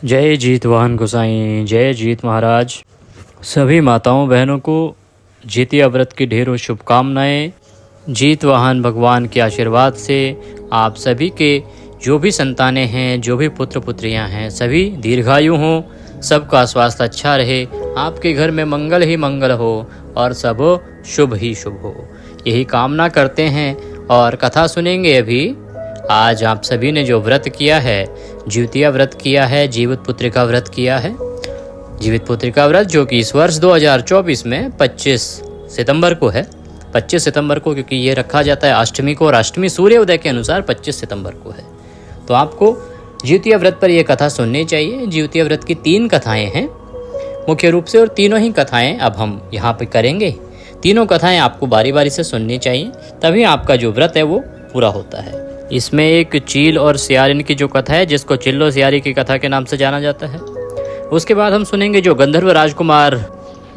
जय जीत वाहन गोसाई, जय जीत महाराज। सभी माताओं बहनों को जीतिया व्रत की ढेरों शुभकामनाएं। जीत वाहन भगवान के आशीर्वाद से आप सभी के जो भी संतानें हैं, जो भी पुत्र पुत्रियां हैं, सभी दीर्घायु हों, सबका स्वास्थ्य अच्छा रहे, आपके घर में मंगल ही मंगल हो और सब शुभ ही शुभ हो, यही कामना करते हैं। और कथा सुनेंगे अभी। आज आप सभी ने जो व्रत किया है, जीवतिया व्रत किया है, जीवित पुत्रिका व्रत किया है। जीवित पुत्रिका व्रत जो कि इस वर्ष 2024 में 25 सितंबर को है। 25 सितंबर को, क्योंकि ये रखा जाता है अष्टमी को, और अष्टमी सूर्य उदय के अनुसार 25 सितंबर को है। तो आपको जीवतिया व्रत पर यह कथा सुननी चाहिए। जीवतिया व्रत की 3 कथाएं हैं मुख्य रूप से, और तीनों ही कथाएं अब हम यहाँ पे करेंगे। तीनों कथाएं आपको बारी बारी से सुननी चाहिए, तभी आपका जो व्रत है वो पूरा होता है। इसमें एक चील और सियारिन की जो कथा है, जिसको चिल्लो सियारी की कथा के नाम से जाना जाता है। उसके बाद हम सुनेंगे जो गंधर्व राजकुमार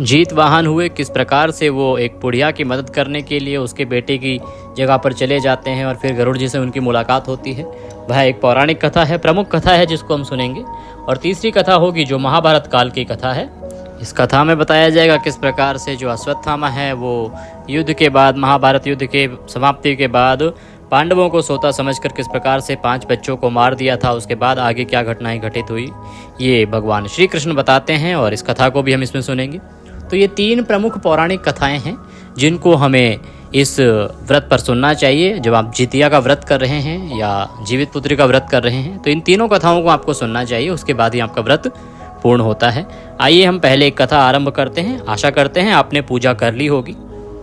जीत वाहन हुए, किस प्रकार से वो एक बुढ़िया की मदद करने के लिए उसके बेटे की जगह पर चले जाते हैं और फिर गरुड़ जी से उनकी मुलाकात होती है। वह एक पौराणिक कथा है, प्रमुख कथा है, जिसको हम सुनेंगे। और तीसरी कथा होगी जो महाभारत काल की कथा है। इस कथा में बताया जाएगा किस प्रकार से जो अश्वत्थामा है वो युद्ध के बाद, महाभारत युद्ध के समाप्ति के बाद पांडवों को सोता समझकर किस प्रकार से 5 बच्चों को मार दिया था। उसके बाद आगे क्या घटनाएं घटित हुई, ये भगवान श्री कृष्ण बताते हैं, और इस कथा को भी हम इसमें सुनेंगे। तो ये 3 प्रमुख पौराणिक कथाएं हैं जिनको हमें इस व्रत पर सुनना चाहिए। जब आप जितिया का व्रत कर रहे हैं या जीवित पुत्री का व्रत कर रहे हैं, तो इन तीनों कथाओं को आपको सुनना चाहिए, उसके बाद ही आपका व्रत पूर्ण होता है। आइए हम पहले एक कथा आरंभ करते हैं। आशा करते हैं आपने पूजा कर ली होगी।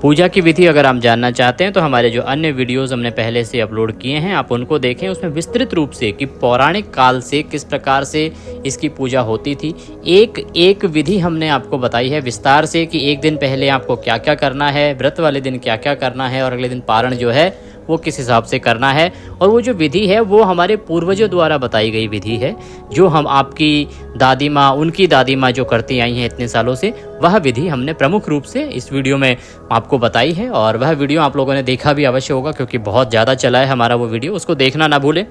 पूजा की विधि अगर आप जानना चाहते हैं तो हमारे जो अन्य वीडियोस हमने पहले से अपलोड किए हैं, आप उनको देखें। उसमें विस्तृत रूप से कि पौराणिक काल से किस प्रकार से इसकी पूजा होती थी, एक विधि हमने आपको बताई है विस्तार से, कि एक दिन पहले आपको क्या क्या करना है, व्रत वाले दिन क्या क्या करना है, और अगले दिन पारण जो है वो किस हिसाब से करना है। और वो जो विधि है वो हमारे पूर्वजों द्वारा बताई गई विधि है, जो हम आपकी दादी माँ, उनकी दादी माँ जो करती आई हैं इतने सालों से, वह विधि हमने प्रमुख रूप से इस वीडियो में आपको बताई है। और वह वीडियो आप लोगों ने देखा भी अवश्य होगा, क्योंकि बहुत ज़्यादा चला है हमारा वो वीडियो, उसको देखना ना भूलें।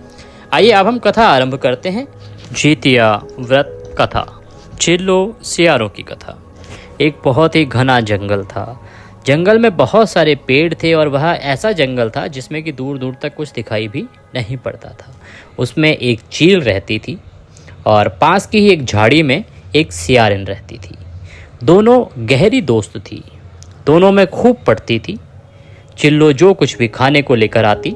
आइए अब हम कथा आरंभ करते हैं। जीतिया व्रत कथा, चिल्लो सियारों की कथा। एक बहुत ही घना जंगल था। जंगल में बहुत सारे पेड़ थे, और वह ऐसा जंगल था जिसमें कि दूर दूर तक कुछ दिखाई भी नहीं पड़ता था। उसमें एक चील रहती थी, और पास की ही एक झाड़ी में एक सियारिन रहती थी। दोनों गहरी दोस्त थी, दोनों में खूब पड़ती थी। चिल्लो जो कुछ भी खाने को लेकर आती,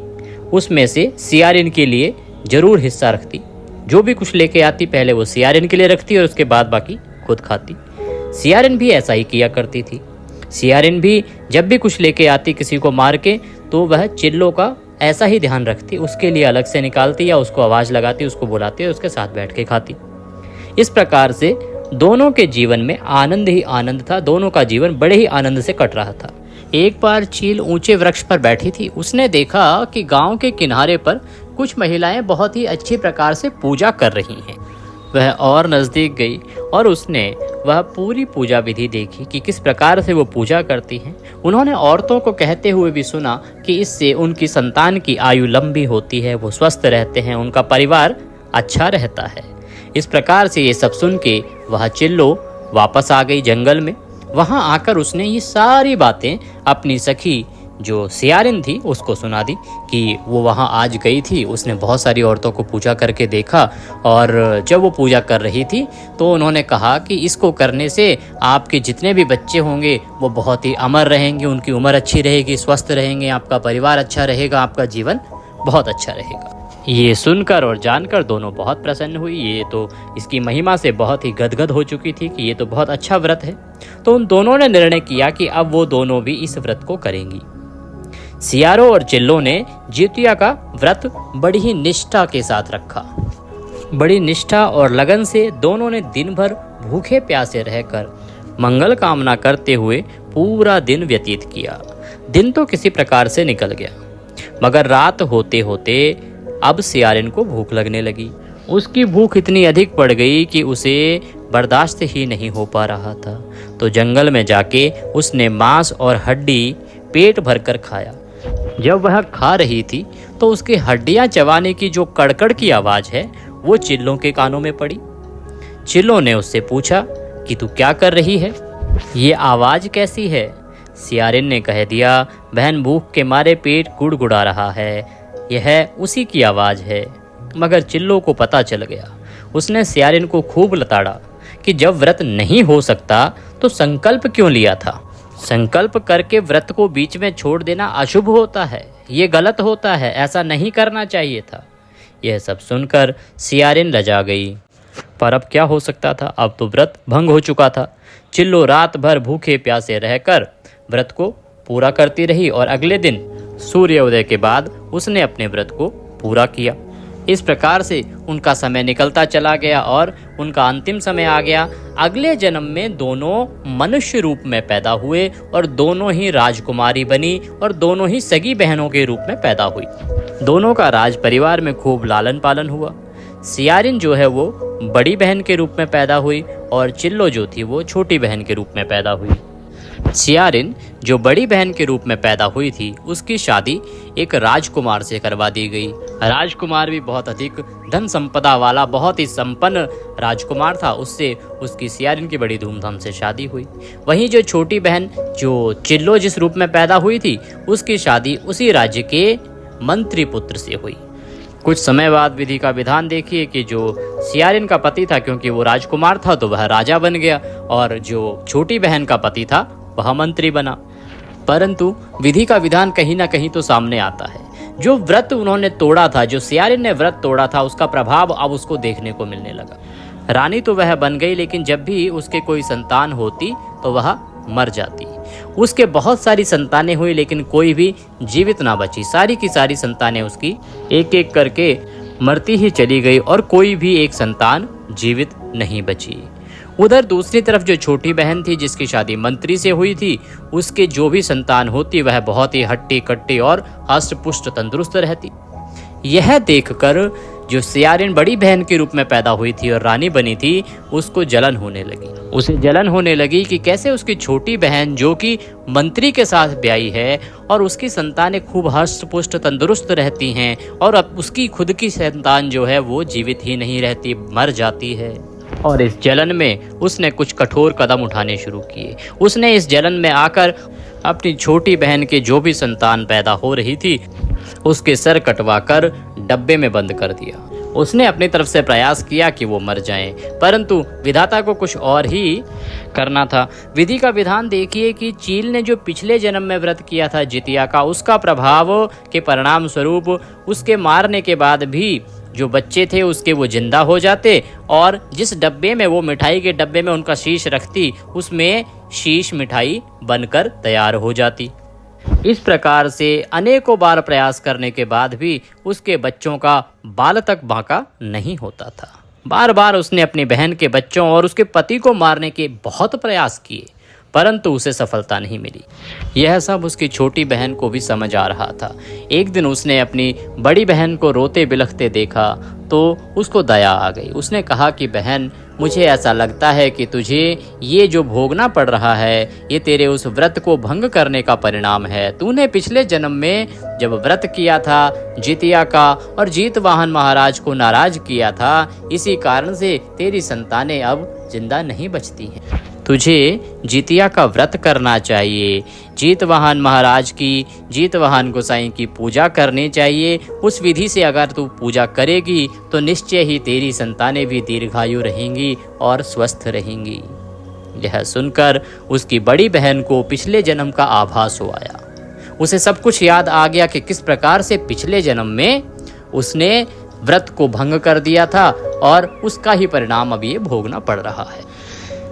उसमें से सियारिन के लिए ज़रूर हिस्सा रखती। जो भी कुछ लेके आती पहले वो सियारिन के लिए रखती, और उसके बाद बाकी खुद खाती। सियारिन भी ऐसा ही किया करती थी। सियारिन भी जब भी कुछ लेके आती किसी को मार के, तो वह चिल्लो का ऐसा ही ध्यान रखती, उसके लिए अलग से निकालती या उसको आवाज़ लगाती, उसको बुलाती और उसके साथ बैठ के खाती। इस प्रकार से दोनों के जीवन में आनंद ही आनंद था। दोनों का जीवन बड़े ही आनंद से कट रहा था। एक बार चील ऊंचे वृक्ष पर बैठी थी। उसने देखा कि गांव के किनारे पर कुछ महिलाएं बहुत ही अच्छी प्रकार से पूजा कर रही हैं। वह और नज़दीक गई और उसने वह पूरी पूजा विधि देखी कि किस प्रकार से वो पूजा करती हैं। उन्होंने औरतों को कहते हुए भी सुना कि इससे उनकी संतान की आयु लंबी होती है, वो स्वस्थ रहते हैं, उनका परिवार अच्छा रहता है। इस प्रकार से ये सब सुन के वह चिल्लो वापस आ गई जंगल में। वहाँ आकर उसने ये सारी बातें अपनी सखी जो सियारिन थी उसको सुना दी कि वो वहाँ आज गई थी, उसने बहुत सारी औरतों को पूजा करके देखा, और जब वो पूजा कर रही थी तो उन्होंने कहा कि इसको करने से आपके जितने भी बच्चे होंगे वो बहुत ही अमर रहेंगे, उनकी उम्र अच्छी रहेगी, स्वस्थ रहेंगे, आपका परिवार अच्छा रहेगा, आपका जीवन बहुत अच्छा रहेगा। ये सुनकर और जानकर दोनों बहुत प्रसन्न हुई। ये तो इसकी महिमा से बहुत ही गदगद हो चुकी थी कि ये तो बहुत अच्छा व्रत है। तो उन दोनों ने निर्णय किया कि अब वो दोनों भी इस व्रत को करेंगी। सियारो और चिल्लो ने जितिया का व्रत बड़ी ही निष्ठा के साथ रखा। बड़ी निष्ठा और लगन से दोनों ने दिन भर भूखे प्यासे रहकर मंगल कामना करते हुए पूरा दिन व्यतीत किया। दिन तो किसी प्रकार से निकल गया, मगर रात होते होते अब सियारिन को भूख लगने लगी। उसकी भूख इतनी अधिक बढ़ गई कि उसे बर्दाश्त ही नहीं हो पा रहा था। तो जंगल में जाके उसने मांस और हड्डी पेट भरकर खाया। जब वह खा रही थी तो उसकी हड्डियां चबाने की जो कड़कड़ की आवाज़ है वो चिल्लों के कानों में पड़ी। चिल्लो ने उससे पूछा कि तू क्या कर रही है, ये आवाज़ कैसी है। सियारिन ने कह दिया, बहन भूख के मारे पेट गुड़गुड़ा रहा है, यह उसी की आवाज़ है। मगर चिल्लो को पता चल गया। उसने सियारिन को खूब लताड़ा कि जब व्रत नहीं हो सकता तो संकल्प क्यों लिया था। संकल्प करके व्रत को बीच में छोड़ देना अशुभ होता है, ये गलत होता है, ऐसा नहीं करना चाहिए था। यह सब सुनकर सियारिन लजा गई। पर अब क्या हो सकता था, अब तो व्रत भंग हो चुका था। चिल्लो रात भर भूखे प्यासे रहकर व्रत को पूरा करती रही और अगले दिन सूर्योदय के बाद उसने अपने व्रत को पूरा किया। इस प्रकार से उनका समय निकलता चला गया और उनका अंतिम समय आ गया। अगले जन्म में दोनों मनुष्य रूप में पैदा हुए और दोनों ही राजकुमारी बनी और दोनों ही सगी बहनों के रूप में पैदा हुई। दोनों का राज परिवार में खूब लालन पालन हुआ। सियारिन जो है वो बड़ी बहन के रूप में पैदा हुई और चिल्लो जो थी वो छोटी बहन के रूप में पैदा हुई। सियारिन जो बड़ी बहन के रूप में पैदा हुई थी उसकी शादी एक राजकुमार से करवा दी गई। राजकुमार भी बहुत अधिक धन संपदा वाला बहुत ही संपन्न राजकुमार था। उससे उसकी सियारिन की बड़ी धूमधाम से शादी हुई। वहीं जो छोटी बहन जो चिल्लो जिस रूप में पैदा हुई थी उसकी शादी उसी राज्य के मंत्री पुत्र से हुई। कुछ समय बाद विधि का विधान देखिए कि जो सियारिन का पति था, क्योंकि वो राजकुमार था तो वह राजा बन गया और जो छोटी बहन का पति था वह मंत्री बना। परंतु विधि का विधान कहीं ना कहीं तो सामने आता है। जो व्रत उन्होंने तोड़ा था, जो सियारिन ने व्रत तोड़ा था, उसका प्रभाव अब उसको देखने को मिलने लगा। रानी तो वह बन गई, लेकिन जब भी उसके कोई संतान होती तो वह मर जाती। उसके बहुत सारी संतानें हुई लेकिन कोई भी जीवित ना बची। सारी की सारी संतानें उसकी एक एक करके मरती ही चली गई और कोई भी एक संतान जीवित नहीं बची। उधर दूसरी तरफ जो छोटी बहन थी जिसकी शादी मंत्री से हुई थी, उसके जो भी संतान होती वह बहुत ही हट्टी कट्टी और हष्ट पुष्ट तंदुरुस्त रहती। यह देखकर जो सियारिन बड़ी बहन के रूप में पैदा हुई थी और रानी बनी थी, उसको जलन होने लगी। उसे जलन होने लगी कि कैसे उसकी छोटी बहन जो कि मंत्री के साथ ब्याही है और उसकी संतानें खूब हष्ट पुष्ट तंदुरुस्त रहती हैं और अब उसकी खुद की संतान जो है वो जीवित ही नहीं रहती, मर जाती है। और इस जलन में उसने कुछ कठोर कदम उठाने शुरू किए। उसने इस जलन में आकर अपनी छोटी बहन के जो भी संतान पैदा हो रही थी उसके सर कटवाकर डब्बे में बंद कर दिया। उसने अपनी तरफ से प्रयास किया कि वो मर जाएं, परंतु विधाता को कुछ और ही करना था। विधि का विधान देखिए कि चील ने जो पिछले जन्म में व्रत किया था जितिया का, उसका प्रभाव के परिणाम स्वरूप उसके मारने के बाद भी जो बच्चे थे उसके वो जिंदा हो जाते और जिस डब्बे में वो मिठाई के डब्बे में उनका शीश रखती उसमें शीश मिठाई बनकर तैयार हो जाती। इस प्रकार से अनेकों बार प्रयास करने के बाद भी उसके बच्चों का बाल तक बांका नहीं होता था। बार बार उसने अपनी बहन के बच्चों और उसके पति को मारने के बहुत प्रयास किए, परंतु उसे सफलता नहीं मिली। यह सब उसकी छोटी बहन को भी समझ आ रहा था। एक दिन उसने अपनी बड़ी बहन को रोते बिलखते देखा तो उसको दया आ गई। उसने कहा कि बहन, मुझे ऐसा लगता है कि तुझे ये जो भोगना पड़ रहा है ये तेरे उस व्रत को भंग करने का परिणाम है। तूने पिछले जन्म में जब व्रत किया था जितिया का और जीतवाहन महाराज को नाराज किया था, इसी कारण से तेरी संतानें अब जिंदा नहीं बचती हैं। तुझे जितिया का व्रत करना चाहिए, जीतवाहन महाराज की, जीतवाहन गोसाई की पूजा करनी चाहिए। उस विधि से अगर तू पूजा करेगी तो निश्चय ही तेरी संतानें भी दीर्घायु रहेंगी और स्वस्थ रहेंगी। यह सुनकर उसकी बड़ी बहन को पिछले जन्म का आभास हो आया। उसे सब कुछ याद आ गया कि किस प्रकार से पिछले जन्म में उसने व्रत को भंग कर दिया था और उसका ही परिणाम अब ये भोगना पड़ रहा है।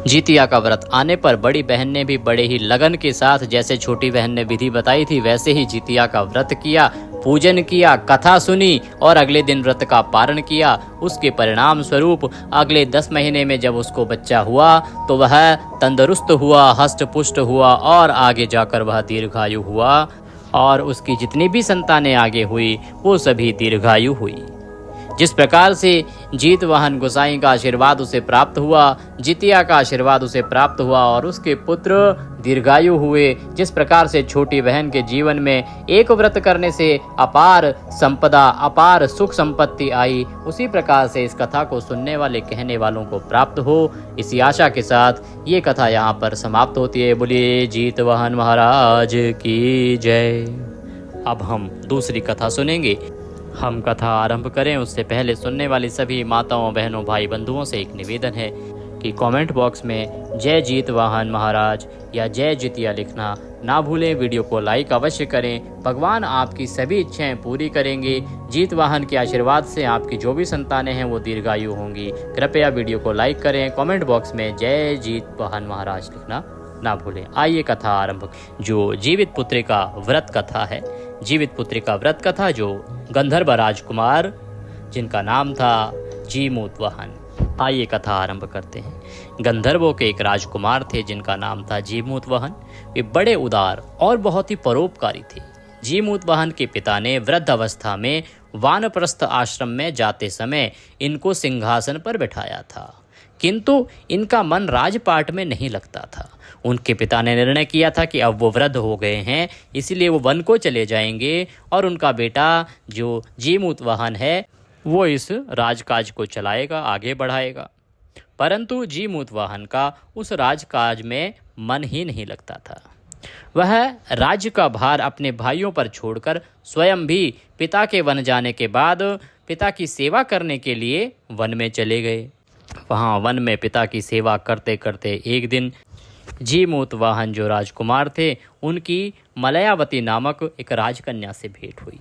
जितिया का व्रत आने पर बड़ी बहन ने भी बड़े ही लगन के साथ, जैसे छोटी बहन ने विधि बताई थी वैसे ही जितिया का व्रत किया, पूजन किया, कथा सुनी और अगले दिन व्रत का पारण किया। उसके परिणाम स्वरूप अगले 10 महीने में जब उसको बच्चा हुआ तो वह तंदुरुस्त हुआ, हष्ट पुष्ट हुआ और आगे जाकर वह दीर्घायु हुआ और उसकी जितनी भी संतानें आगे हुई वो सभी दीर्घायु हुई। जिस प्रकार से जीतवाहन गोसाई का आशीर्वाद उसे प्राप्त हुआ, जितिया का आशीर्वाद उसे प्राप्त हुआ और उसके पुत्र दीर्घायु हुए। जिस प्रकार से छोटी बहन के जीवन में एक व्रत करने से अपार संपदा, अपार सुख संपत्ति आई, उसी प्रकार से इस कथा को सुनने वाले, कहने वालों को प्राप्त हो, इसी आशा के साथ ये कथा यहाँ पर समाप्त होती है। बोलिए जीतवाहन महाराज की जय। अब हम दूसरी कथा सुनेंगे। हम कथा आरंभ करें उससे पहले सुनने वाली सभी माताओं, बहनों, भाई बंधुओं से एक निवेदन है कि कमेंट बॉक्स में जय जीतवाहन महाराज या जय जितिया लिखना ना भूलें। वीडियो को लाइक अवश्य करें। भगवान आपकी सभी इच्छाएं पूरी करेंगे। जीतवाहन के आशीर्वाद से आपकी जो भी संतानें हैं वो दीर्घायु होंगी। कृपया वीडियो को लाइक करें। कमेंट बॉक्स में जय जीतवाहन महाराज लिखना ना भूलें। आइए कथा आरंभ। जो जीवित पुत्री का व्रत कथा है, जीवित पुत्री का व्रत कथा, जो गंधर्व राजकुमार जिनका नाम था जीमूतवाहन। आइए कथा आरंभ करते हैं। गंधर्वों के एक राजकुमार थे जिनका नाम था जीमूतवाहन। वे बड़े उदार और बहुत ही परोपकारी थे। जीमूतवाहन के पिता ने वृद्ध अवस्था में वानप्रस्थ आश्रम में जाते समय इनको सिंहासन पर बिठाया था, किंतु इनका मन राजपाट में नहीं लगता था। उनके पिता ने निर्णय किया था कि अब वो वृद्ध हो गए हैं, इसलिए वो वन को चले जाएंगे और उनका बेटा जो जीमूतवाहन है वो इस राजकाज को चलाएगा, आगे बढ़ाएगा। परंतु जीमूतवाहन का उस राजकाज में मन ही नहीं लगता था। वह राज्य का भार अपने भाइयों पर छोड़कर स्वयं भी पिता के वन जाने के बाद पिता की सेवा करने के लिए वन में चले गए। वहाँ वन में पिता की सेवा करते करते एक दिन जीमूतवाहन जो राजकुमार थे, उनकी मलयावती नामक एक राजकन्या से भेंट हुई।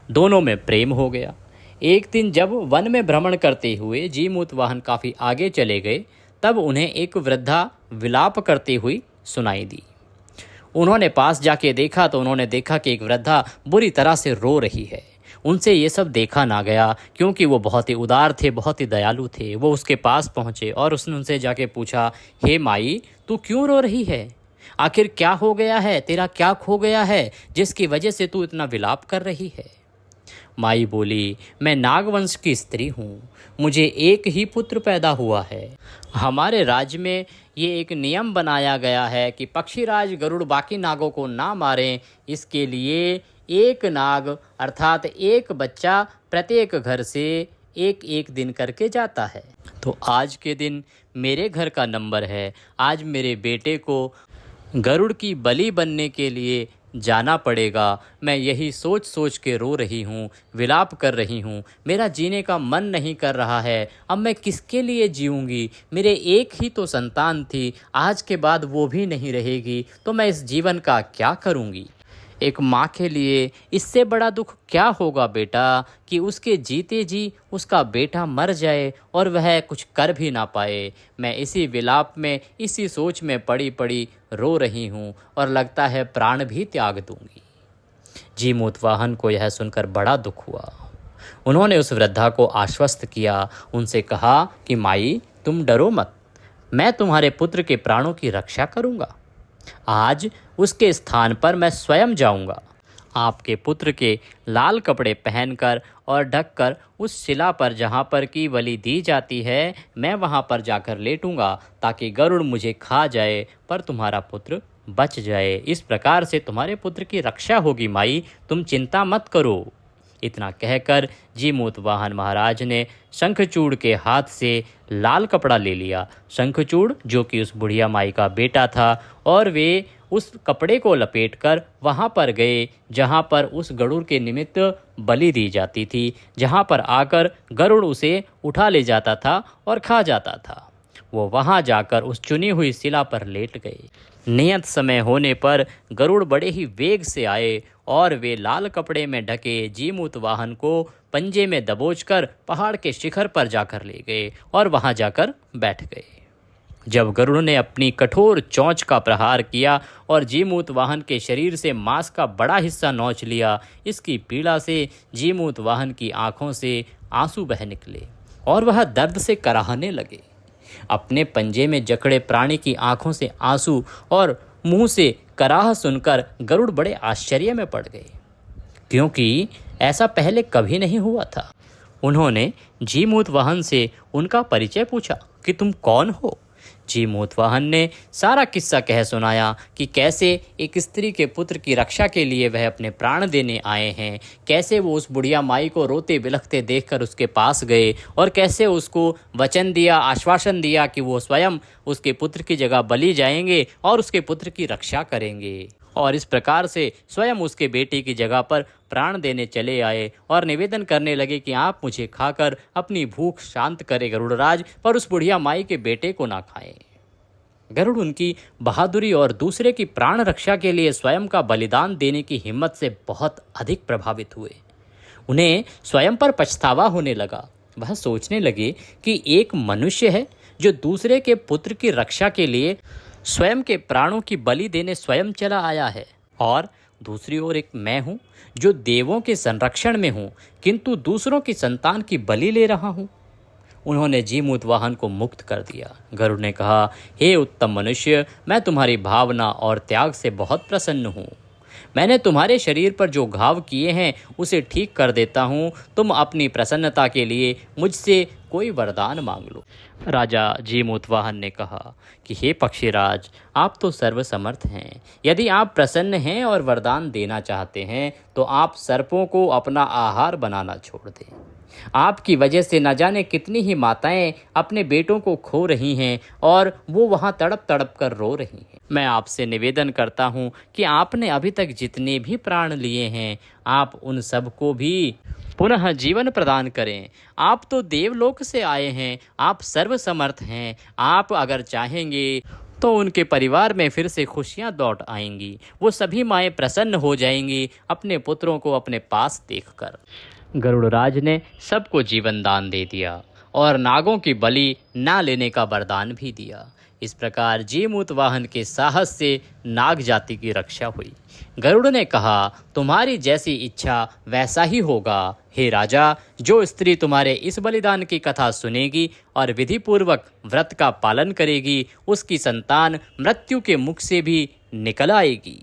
दोनों में प्रेम हो गया। एक दिन जब वन में भ्रमण करते हुए जीमूतवाहन काफ़ी आगे चले गए, तब उन्हें एक वृद्धा विलाप करती हुई सुनाई दी। उन्होंने पास जाके देखा तो उन्होंने देखा कि एक वृद्धा बुरी तरह से रो रही है। उनसे ये सब देखा ना गया, क्योंकि वो बहुत ही उदार थे, बहुत ही दयालु थे। वो उसके पास पहुँचे और उसने उनसे जाके पूछा, हे माई, तू क्यों रो रही है? आखिर क्या हो गया है? तेरा क्या खो गया है जिसकी वजह से तू इतना विलाप कर रही है? माई बोली, मैं नागवंश की स्त्री हूँ, मुझे एक ही पुत्र पैदा हुआ है। हमारे राज्य में ये एक नियम बनाया गया है कि पक्षीराज गरुड़ बाकी नागों को ना मारें। इसके लिए एक नाग अर्थात एक बच्चा प्रत्येक घर से एक एक दिन करके जाता है। तो आज के दिन मेरे घर का नंबर है। आज मेरे बेटे को गरुड़ की बलि बनने के लिए जाना पड़ेगा। मैं यही सोच सोच के रो रही हूँ, विलाप कर रही हूँ। मेरा जीने का मन नहीं कर रहा है। अब मैं किसके लिए जीऊँगी? मेरे एक ही तो संतान थी, आज के बाद वो भी नहीं रहेगी, तो मैं इस जीवन का क्या करूँगी? एक माँ के लिए इससे बड़ा दुख क्या होगा बेटा, कि उसके जीते जी उसका बेटा मर जाए और वह कुछ कर भी ना पाए। मैं इसी विलाप में, इसी सोच में पड़ी पड़ी रो रही हूँ और लगता है प्राण भी त्याग दूंगी। जीमूतवाहन को यह सुनकर बड़ा दुख हुआ। उन्होंने उस वृद्धा को आश्वस्त किया, उनसे कहा कि माई, तुम डरो मत, मैं तुम्हारे पुत्र के प्राणों की रक्षा करूँगा। आज उसके स्थान पर मैं स्वयं जाऊंगा। आपके पुत्र के लाल कपड़े पहनकर और ढककर उस शिला पर जहाँ पर की बलि दी जाती है, मैं वहाँ पर जाकर लेटूंगा, ताकि गरुड़ मुझे खा जाए पर तुम्हारा पुत्र बच जाए। इस प्रकार से तुम्हारे पुत्र की रक्षा होगी माई, तुम चिंता मत करो। इतना कहकर जीमूतवाहन महाराज ने शंखचूड़ के हाथ से लाल कपड़ा ले लिया। शंखचूड़ जो कि उस बुढ़िया माई का बेटा था, और वे उस कपड़े को लपेटकर वहाँ पर गए जहाँ पर उस गरुड़ के निमित्त बलि दी जाती थी, जहाँ पर आकर गरुड़ उसे उठा ले जाता था और खा जाता था। वो वहाँ जाकर उस चुनी हुई शिला पर लेट गए। नियत समय होने पर गरुड़ बड़े ही वेग से आए और वे लाल कपड़े में ढके जीमूतवाहन को पंजे में दबोचकर पहाड़ के शिखर पर जाकर ले गए और वहां जाकर बैठ गए। जब गरुड़ ने अपनी कठोर चोंच का प्रहार किया और जीमूतवाहन के शरीर से मांस का बड़ा हिस्सा नोच लिया, इसकी पीड़ा से जीमूतवाहन की आंखों से आंसू बह निकले और वह दर्द से कराहने लगे। अपने पंजे में जकड़े प्राणी की आंखों से आंसू और मुंह से कराह सुनकर गरुड़ बड़े आश्चर्य में पड़ गए, क्योंकि ऐसा पहले कभी नहीं हुआ था। उन्होंने जीमूतवाहन से उनका परिचय पूछा कि तुम कौन हो, जीमूतवाहन ने सारा किस्सा कह सुनाया कि कैसे एक स्त्री के पुत्र की रक्षा के लिए वह अपने प्राण देने आए हैं, कैसे वो उस बुढ़िया माई को रोते बिलखते देखकर उसके पास गए और कैसे उसको वचन दिया, आश्वासन दिया कि वो स्वयं उसके पुत्र की जगह बलि जाएंगे और उसके पुत्र की रक्षा करेंगे। और इस प्रकार से स्वयं उसके बेटे की जगह पर प्राण देने चले आए और निवेदन करने लगे कि आप मुझे खाकर अपनी भूख शांत करें गरुड़राज, पर उस बुढ़िया माई के बेटे को ना खाएं। गरुड़ उनकी बहादुरी और दूसरे की प्राण रक्षा के लिए स्वयं का बलिदान देने की हिम्मत से बहुत अधिक प्रभावित हुए। उन्हें स्वयं पर पछतावा होने लगा। वह सोचने लगे कि एक मनुष्य है जो दूसरे के पुत्र की रक्षा के लिए स्वयं के प्राणों की बलि देने स्वयं चला आया है, और दूसरी ओर एक मैं हूँ जो देवों के संरक्षण में हूँ किंतु दूसरों की संतान की बलि ले रहा हूँ। उन्होंने जीमूतवाहन को मुक्त कर दिया। गरुड़ ने कहा, हे उत्तम मनुष्य, मैं तुम्हारी भावना और त्याग से बहुत प्रसन्न हूँ। मैंने तुम्हारे शरीर पर जो घाव किए हैं उसे ठीक कर देता हूँ। तुम अपनी प्रसन्नता के लिए मुझसे कोई वरदान मांग लो। राजा जीमूतवाहन ने कहा कि हे पक्षीराज, आप तो सर्वसमर्थ हैं। यदि आप प्रसन्न हैं और वरदान देना चाहते हैं तो आप सर्पों को अपना आहार बनाना छोड़ दें। आपकी वजह से न जाने कितनी ही माताएं अपने बेटों को खो रही हैं और वो वहाँ तड़प तड़प कर रो रही हैं। मैं आपसे निवेदन करता हूँ कि आपने अभी तक जितने भी प्राण लिए हैं, आप उन सबको भी पुनः जीवन प्रदान करें। आप तो देवलोक से आए हैं, आप सर्वसमर्थ हैं। आप अगर चाहेंगे तो उनके परिवार में फिर से खुशियां लौट आएंगी। वो सभी माएँ प्रसन्न हो जाएंगी अपने पुत्रों को अपने पास देखकर। गरुड़राज ने सबको जीवन दान दे दिया और नागों की बलि ना लेने का वरदान भी दिया। इस प्रकार जीमूतवाहन के साहस से नाग जाति की रक्षा हुई। गरुड़ ने कहा, तुम्हारी जैसी इच्छा वैसा ही होगा। हे राजा, जो स्त्री तुम्हारे इस बलिदान की कथा सुनेगी और विधि पूर्वक व्रत का पालन करेगी, उसकी संतान मृत्यु के मुख से भी निकल आएगी।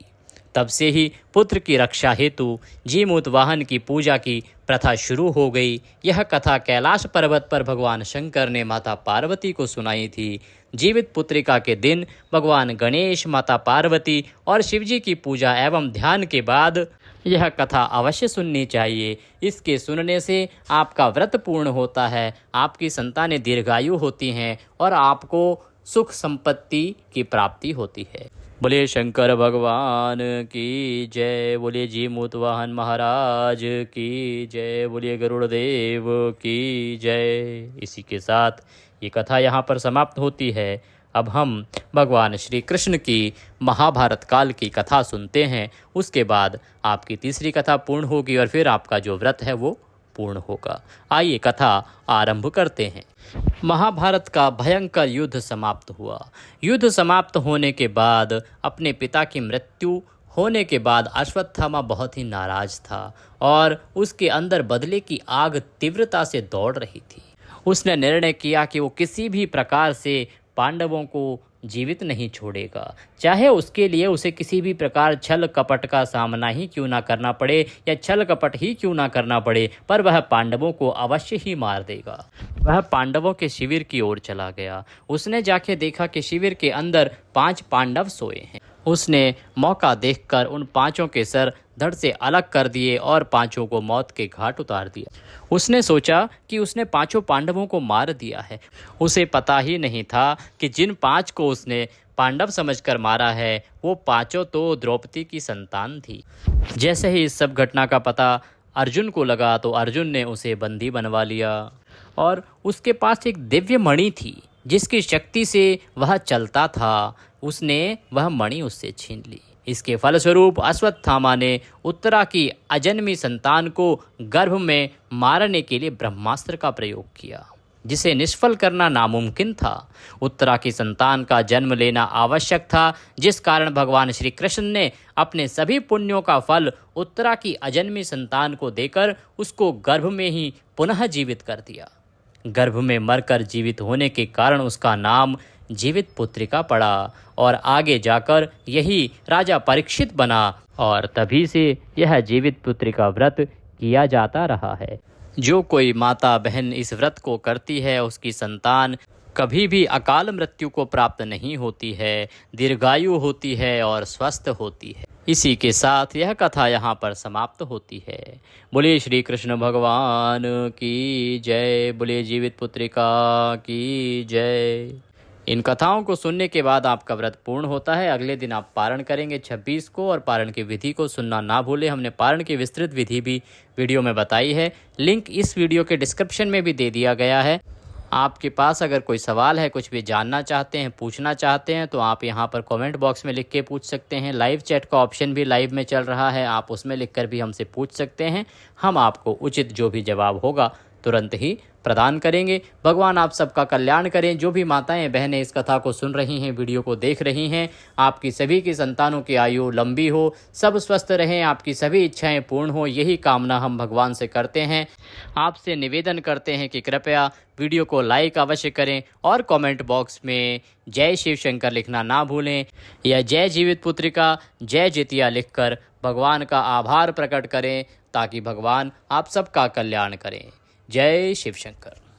तब से ही पुत्र की रक्षा हेतु जीमूतवाहन की पूजा की प्रथा शुरू हो गई। यह कथा कैलाश पर्वत पर भगवान शंकर ने माता पार्वती को सुनाई थी। जीवित पुत्रिका के दिन भगवान गणेश, माता पार्वती और शिवजी की पूजा एवं ध्यान के बाद यह कथा अवश्य सुननी चाहिए। इसके सुनने से आपका व्रत पूर्ण होता है, आपकी संतानें दीर्घायु होती हैं और आपको सुख संपत्ति की प्राप्ति होती है। बोले शंकर भगवान की जय, बोले जीमूतवाहन महाराज की जय, बोले गरुड़देव की जय। इसी के साथ ये कथा यहाँ पर समाप्त होती है। अब हम भगवान श्री कृष्ण की महाभारत काल की कथा सुनते हैं। उसके बाद आपकी तीसरी कथा पूर्ण होगी और फिर आपका जो व्रत है वो पूर्ण होगा। आइए कथा आरंभ करते हैं। महाभारत का भयंकर युद्ध समाप्त हुआ। युद्ध समाप्त होने के बाद अपने पिता की मृत्यु होने के बाद अश्वत्थामा बहुत ही नाराज था और उसके अंदर बदले की आग तीव्रता से दौड़ रही थी। उसने निर्णय किया कि वो किसी भी प्रकार से पांडवों को जीवित नहीं छोड़ेगा, चाहे उसके लिए उसे किसी भी प्रकार छल कपट का सामना ही क्यों ना करना पड़े या छल कपट ही क्यों ना करना पड़े, पर वह पांडवों को अवश्य ही मार देगा। वह पांडवों के शिविर की ओर चला गया। उसने जाके देखा कि शिविर के अंदर 5 पांडव सोए हैं। उसने मौका देखकर उन 5 के सर धड़ से अलग कर दिए और 5 को मौत के घाट उतार दिया। उसने सोचा कि उसने 5 पांडवों को मार दिया है। उसे पता ही नहीं था कि जिन 5 को उसने पांडव समझकर मारा है वो 5 तो द्रौपदी की संतान थी। जैसे ही इस सब घटना का पता अर्जुन को लगा तो अर्जुन ने उसे बंदी बनवा लिया और उसके पास एक दिव्य मणि थी जिसकी शक्ति से वह चलता था। उसने वह मणि उससे छीन ली। इसके फलस्वरूप अश्वत्थामा ने उत्तरा की अजन्मी संतान को गर्भ में मारने के लिए ब्रह्मास्त्र का प्रयोग किया, जिसे निष्फल करना नामुमकिन था। उत्तरा की संतान का जन्म लेना आवश्यक था, जिस कारण भगवान श्री कृष्ण ने अपने सभी पुण्यों का फल उत्तरा की अजन्मी संतान को देकर उसको गर्भ में ही पुनः जीवित कर दिया। गर्भ में मरकर जीवित होने के कारण उसका नाम जीवित पुत्रिका पड़ा और आगे जाकर यही राजा परीक्षित बना और तभी से यह जीवित पुत्रिका व्रत किया जाता रहा है। जो कोई माता बहन इस व्रत को करती है उसकी संतान कभी भी अकाल मृत्यु को प्राप्त नहीं होती है, दीर्घायु होती है और स्वस्थ होती है। इसी के साथ यह कथा यहाँ पर समाप्त होती है। बोलिए श्री कृष्ण भगवान की जय, बोलिए जीवित पुत्रिका की जय। इन कथाओं को सुनने के बाद आपका व्रत पूर्ण होता है। अगले दिन आप पारण करेंगे 26 को, और पारण की विधि को सुनना ना भूलें। हमने पारण की विस्तृत विधि भी वीडियो में बताई है, लिंक इस वीडियो के डिस्क्रिप्शन में भी दे दिया गया है। आपके पास अगर कोई सवाल है, कुछ भी जानना चाहते हैं, पूछना चाहते हैं, तो आप यहाँ पर कमेंट बॉक्स में लिख के पूछ सकते हैं। लाइव चैट का ऑप्शन भी लाइव में चल रहा है, आप उसमें लिखकर भी हमसे पूछ सकते हैं। हम आपको उचित जो भी जवाब होगा तुरंत ही प्रदान करेंगे। भगवान आप सबका कल्याण करें। जो भी माताएं बहनें इस कथा को सुन रही हैं, वीडियो को देख रही हैं, आपकी सभी की संतानों की आयु लंबी हो, सब स्वस्थ रहें, आपकी सभी इच्छाएं पूर्ण हो, यही कामना हम भगवान से करते हैं। आपसे निवेदन करते हैं कि कृपया वीडियो को लाइक अवश्य करें और कमेंट बॉक्स में जय शिव शंकर लिखना ना भूलें, या जय जीवित पुत्रिका, जय जितिया लिखकर भगवान का आभार प्रकट करें, ताकि भगवान आप सबका कल्याण करें। जय शिव शंकर।